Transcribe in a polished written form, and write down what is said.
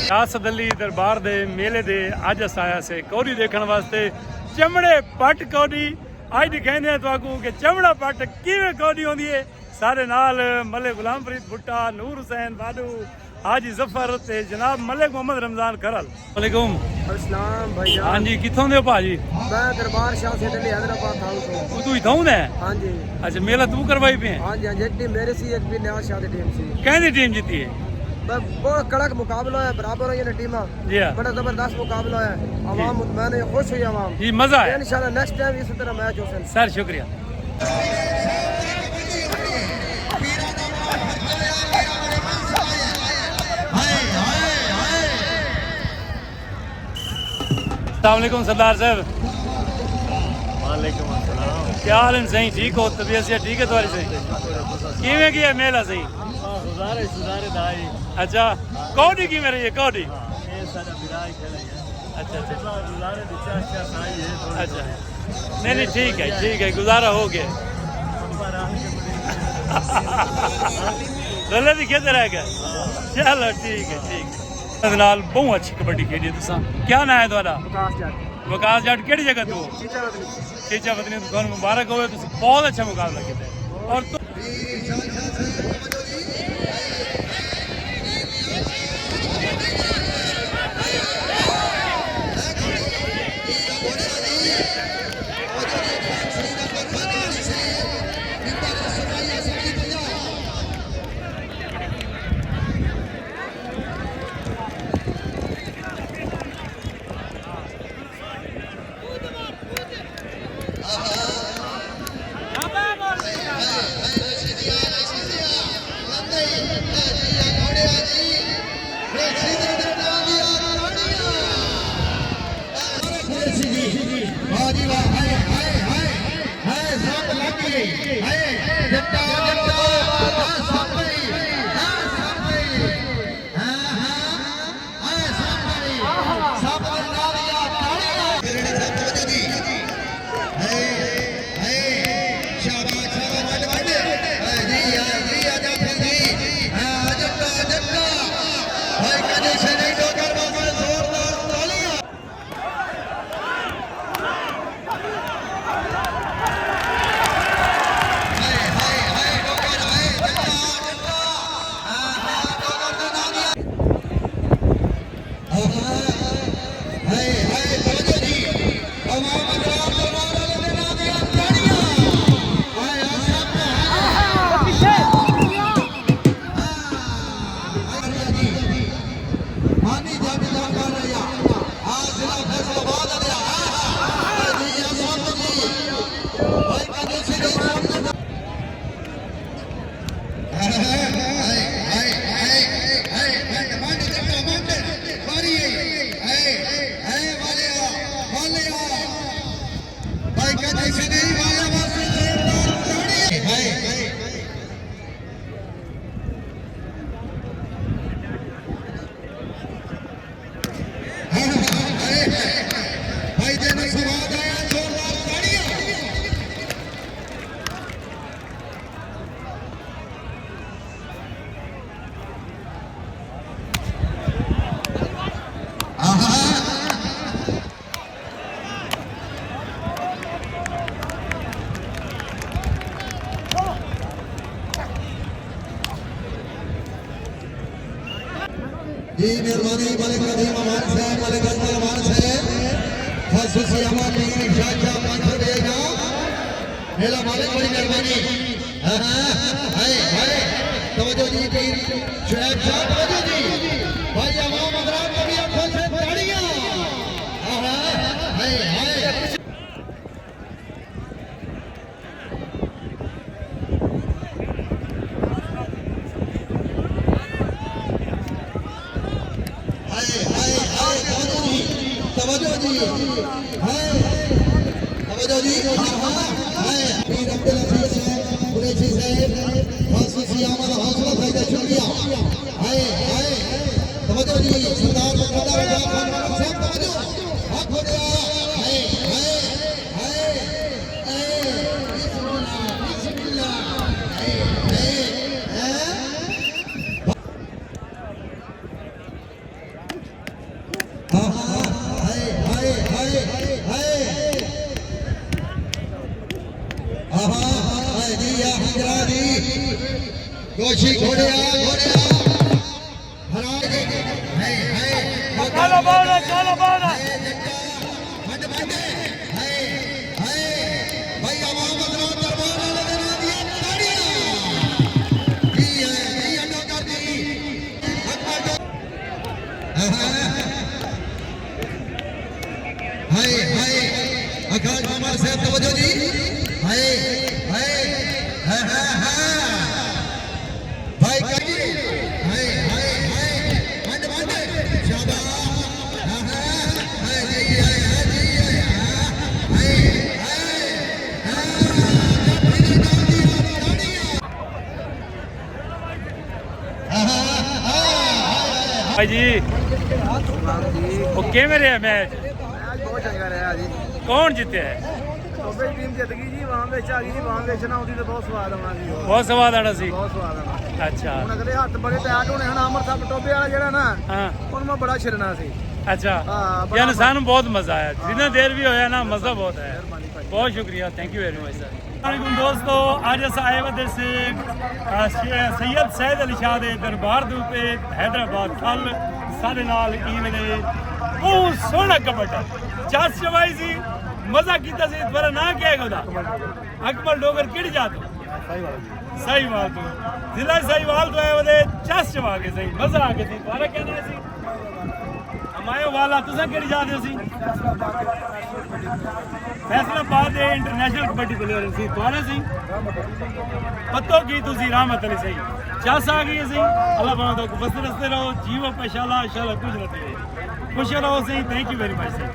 रियासत अली दरबार दे मेले दे अज अस आया से कौड़ी देखने वास्ते चमड़े पट कौड़ी अज दिखाने तो कि चमड़ा पट किवें कौड़ी होंदी है। सारे नाल मलिक गुलाम फरीद भुट्टा, नूर हुसैन बाडू, हाजी जफर ते जनाब मलिक मोहम्मद रमजान खरल। वालेकुम अस्सलाम भाई। हाँ जी, कितों दे भाजी? मैं दरबार शाह से दिल्ली हैदराबाद था। तू इथों दे? हाँ जी। अच्छा, मेला तू करवाई पे? हाँ जी, एक टीम मेरे सी, एक भी न्याज शाह दी टीम सी। कहदी टीम जीती है? बहुत कड़क मुकाबला है, बराबर है ये टीमां। जी हां, बड़ा जबरदस्त मुकाबला है। आवाम मुतमईन है, खुश हुई आवाम। जी, मजा है इंशाल्लाह नेक्स्ट टाइम इसी तरह मैच हो। सर शुक्रिया। अस्सलामुअलैकुम सरदार साहब। वालेकुम अस्सलाम। क्या हाल है? सही ठीक हो? तबीयत से ठीक है तुम्हारी? सही किवें किया मेला? सही सुधारे दाई। अच्छा, कौड़ी किवें रही है? कौड़ी ये सारा बिराई खेले हैं। अच्छा अच्छा गुजारे दिशा साई है। अच्छा, नहीं नहीं ठीक है, गुजारा हो गया। रले भी खेते रह गए। चलो ठीक है। नाल बहुत अच्छी कबड्डी खेडी तुसा। क्या नाम है तुम्हारा? विकास जट। केड़ी जगह तू? चीचा पत्नी। तुम मुबारक हो, बहुत अच्छा मुकाबला किया। और जी मेहरबानी मलिक रहीम अमान साहब मलिक अजमल अमान साहब खासूसी अमान टीम शाजा 500 देगा मेला मालिक बड़ी मेहरबानी हाय हाय तवज्जो जी पीर शुएब साहब तवज्जो जी भाई अवाम हजरात कभी आंखों से ताड़ियां हाय हाय तवज्जो जी हाय तवज्जो जी हाय पीर अब्दुल अजीज साहब कुरैशी साहब खासूसी अहमद हौसला फायदा शुक्रिया हाय हाय तवज्जो जी सरदार मुकद्दर रजा खान साहब तवज्जो हक हो गया हाय हाय हाय बिस्मिल्लाह कोशी घोड़िया हरा के काला बावला हट बैठे भाई आवाम हजरात दरबार वाले ने दिया ताड़ियां जी अड्डा कर दी हाय हाय आकाश कुमार साहब तवज्जो जी हाय हाय भाई काजी हाय हाय हाय हट बैठे शाबाश हाय जी भाई जी वो किवें रहा मैच आज बहुत चंगा रहा जी कौन जीते है ਟੋਬੇ ਦੀ ਟੀਮ ਜਿੱਤ ਗਈ ਜੀ ਵਾਮ ਵਿੱਚ ਆ ਗਈ ਜੀ ਵਾਮ ਵਿੱਚ ਨਾ ਆਉਂਦੀ ਤਾਂ ਬਹੁਤ ਸਵਾਦ ਆਉਣਾ ਸੀ बहुत ਸਵਾਦ ਆਣਾ ਸੀ ਬਹੁਤ ਸਵਾਦ ਆਉਣਾ ਅੱਛਾ ਹੁਣ ਅਗਲੇ ਹੱਥ ਬੜੇ ਟੈਟ ਹੋਣੇ ਹਨ ਅੰਮ੍ਰਿਤਸਰ ਟੋਬੇ ਵਾਲਾ ਜਿਹੜਾ ਨਾ हाँ ਉਹਨੂੰ ਮੈਂ ਬੜਾ ਛਿੜਨਾ ਸੀ अच्छा हाँ, बड़ा यानी सानू बहुत मजा आया जितना देर भी होया ना मजा बहुत आया ਮਿਹਰਬਾਨੀ ਭਾਈ बहुत शुक्रिया thank you very much sir वालेकुम दोस्तों आज अस आए वे से सैयद सैयद अली शाह दे दरबार दे उते हैदराबाद कल साडे नाल ईवेले बहुत सोहना कबड्डी चस चवाई सी मजा कीता सी तुम्हारा नाम क्या है ओदा अकमल डोगर किहड़ी जात सहीवाल तो जिला सहीवाल तो है ओदे चस चवा के सही मजा आ गया सी तुम्हारा कहना सी हमारे वाला तुसा किहड़ी जात हो सी फैसलाबाद ਦੇ ਇੰਟਰਨੈਸ਼ਨਲ ਕਬੱਡੀ ਪਲੇਅਰ ਸੀ ਤੁਹਾਡਾ ਸੀ ਪੱਤੋ ਕੀ ਤੁਸੀਂ ਰਹਿਮਤ ਅਲੀ ਸਹੀ ਚਾਸ ਆ ਗਈ ਸੀ ਅੱਲਾਹ ਬਣਾ ਦੋ ਬਸ ਰਸਤੇ ਰਹੋ ਜੀਵੋ ਪਸ਼ਾਲਾ ਇਨਸ਼ਾਅੱਲਾ ਕੁਝ ਨਾ ਤੇ ਖੁਸ਼ ਰਹੋ ਸਹੀ ਥੈਂਕ ਯੂ ਵੈਰੀ ਮਚ ਸਹੀ